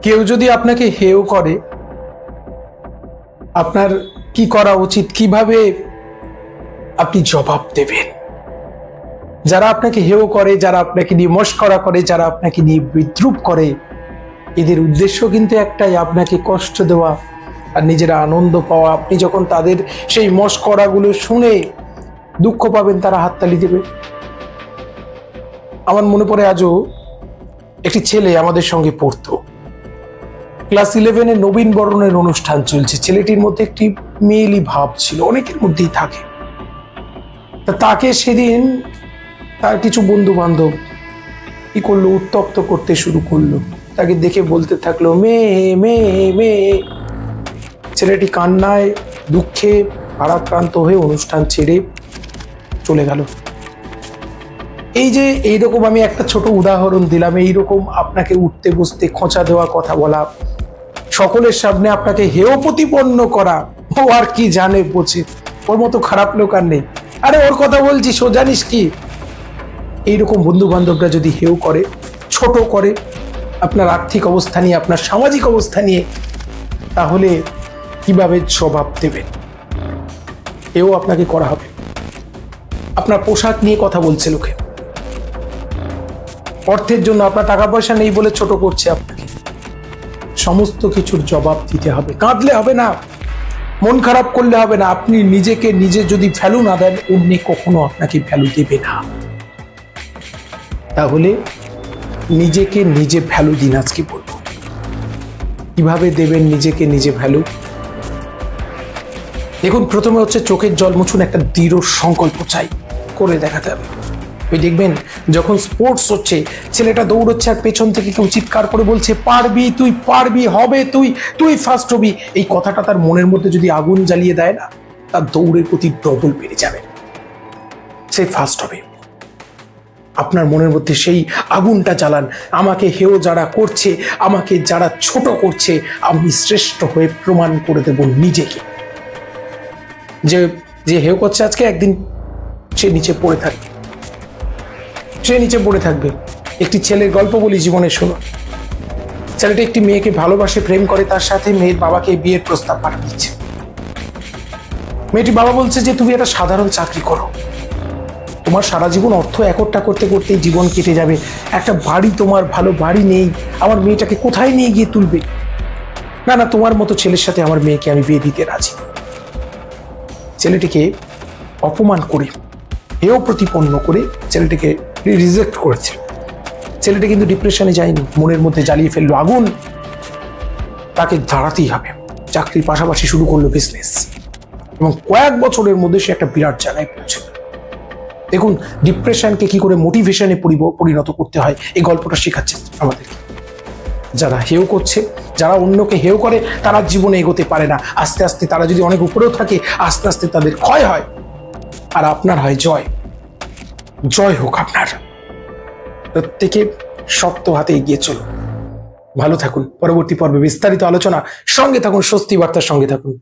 কেউ যদি আপনাকে হেয় করে, আপনার কি করা উচিত, কিভাবে আপনি জবাব দেবেন? যারা আপনাকে হেয় করে, যারা আপনাকে নিয়ে মস্করা করে, যারা আপনাকে নিয়ে বিদ্রুপ করে, এদের উদ্দেশ্য কিন্তু একটাই, আপনাকে কষ্ট দেওয়া আর নিজেরা আনন্দ পাওয়া। আপনি যখন তাদের সেই মস্করাগুলো শুনে দুঃখ পাবেন, তারা হাততালি দেবে। আমার মনে পড়ে আজও একটি ছেলে আমাদের সঙ্গে পড়তো। ক্লাস 11-এ নবীন বরণের অনুষ্ঠান চলছে। ছেলেটির মধ্যে একটি মেয়েলি ভাব ছিল, অনেকের মধ্যেই থাকে। তাকে সেদিন তার কিছু বন্ধু বান্ধব কি করলো, উত্তক্ত করতে শুরু করলো। তাকে দেখে বলতে থাকলো, মেয়ে মেয়ে মেয়ে। ছেলেটি কান্নায় দুঃখে ভারাক্রান্ত হয়ে অনুষ্ঠান ছেড়ে চলে গেল। এই যে এইরকম আমি একটা ছোট উদাহরণ দিলাম, এইরকম আপনাকে উঠতে বসতে খোঁচা দেওয়া, কথা বলা, সকলের সামনে আপনাকে হেয় প্রতিপন্ন করা, ও আর কি জানে বোঝে, ওর মতো খারাপ লোক আর নেই, আরে ওর কথা বলছি, ও জানিস কি। এইরকম বন্ধু বান্ধবরা যদি হেয় করে, ছোট করে আপনার আর্থিক অবস্থা নিয়ে, আপনার সামাজিক অবস্থা নিয়ে, তাহলে কিভাবে জবাব দেবেন? এও আপনাকে করা হবে। আপনার পোশাক নিয়ে কথা বলছে লোকে, অর্থের জন্য, আপনার টাকা পয়সা নেই বলে ছোট করছে আপনাকে। সমস্ত কিছুর জবাব দিতে হবে। কাঁদলে হবে না, মন খারাপ করলে হবে না। আপনি নিজেকে নিজে যদি ভ্যালু না দেন, অন্য কখনো আপনাকে ভ্যালু দেবে না। তাহলে নিজেকে নিজে ভ্যালু দিন। আজকে বলবো কিভাবে দেবেন নিজেকে নিজে ভ্যালু। দেখুন, প্রথমে হচ্ছে চোখের জল মুছুন। একটা দৃঢ় সংকল্প চাই, করে দেখাতে হবে। ওই দেখবেন যখন স্পোর্টস হচ্ছে, ছেলেটা দৌড়চ্ছে আর পেছন থেকে কেউ চিৎকার করে বলছে, পারবি, তুই পারবি, হবে, তুই তুই ফার্স্ট হবি। এই কথাটা তার মনের মধ্যে যদি আগুন জ্বালিয়ে দেয় না, তার দৌড়ের প্রতি ডবল বেড়ে যাবে, সে ফার্স্ট হবে। আপনার মনের মধ্যে সেই আগুনটা জ্বালান। আমাকে হেয় যারা করছে, আমাকে যারা ছোট করছে, আমি শ্রেষ্ঠ হয়ে প্রমাণ করে দেব নিজেকে। যে যে হেয় করছে আজকে, একদিন সে নিচে পড়ে থাকবে, সে নিচে পড়ে থাকবে। একটি ছেলের গল্প বলি, জীবনে শোনো। ছেলেটা একটি মেয়েকে ভালোবাসে, প্রেম করে, তার সাথে মেয়ের বাবাকে বিয়ের প্রস্তাব পাঠিয়ে দিচ্ছে। মেয়েটি বাবা বলছে যে তুমি একটা সাধারণ চাকরি করো, তোমার সারা জীবন অর্থ একট্টা করতে করতেই জীবন কেটে যাবে, একটা বাড়ি, তোমার ভালো বাড়ি নেই, আমার মেয়েটাকে কোথায় নিয়ে গিয়ে তুলবে? না না, তোমার মতো ছেলের সাথে আমার মেয়েকে আমি বিয়ে দিতে রাজি। ছেলেটিকে অপমান করে, হেয় প্রতিপন্ন করে ছেলেটিকে রিজেক্ট করেছে। ছেলেটি কিন্তু ডিপ্রেশনে যায়নি, মনের মধ্যে জ্বালিয়ে ফেললো আগুন। তাকে দাঁড়াতেই হবে। চাকরির পাশাপাশি শুরু করলো বিজনেস, এবং কয়েক বছরের মধ্যে সে একটা বিরাট জায়গায় পৌঁছে। দেখুন, ডিপ্রেশনকে কি করে মোটিভেশনে পরিণত করতে হয়, এই গল্পটা শেখাচ্ছে আমাদেরকে। যারা হেয় করছে, যারা অন্যকে হেয় করে, তারা জীবনে এগোতে পারে না। আস্তে আস্তে তারা যদি অনেক উপরেও থাকে, আস্তে আস্তে তাদের ক্ষয় হয়, আর আপনার হয় জয়। জয় হোক আপনার। প্রত্যেকে শক্ত হাতে এগিয়ে চলুন। ভালো থাকুন। পরবর্তী পর্বে বিস্তারিত আলোচনা, সঙ্গে থাকুন, স্বস্তি বার্তার সঙ্গে থাকুন।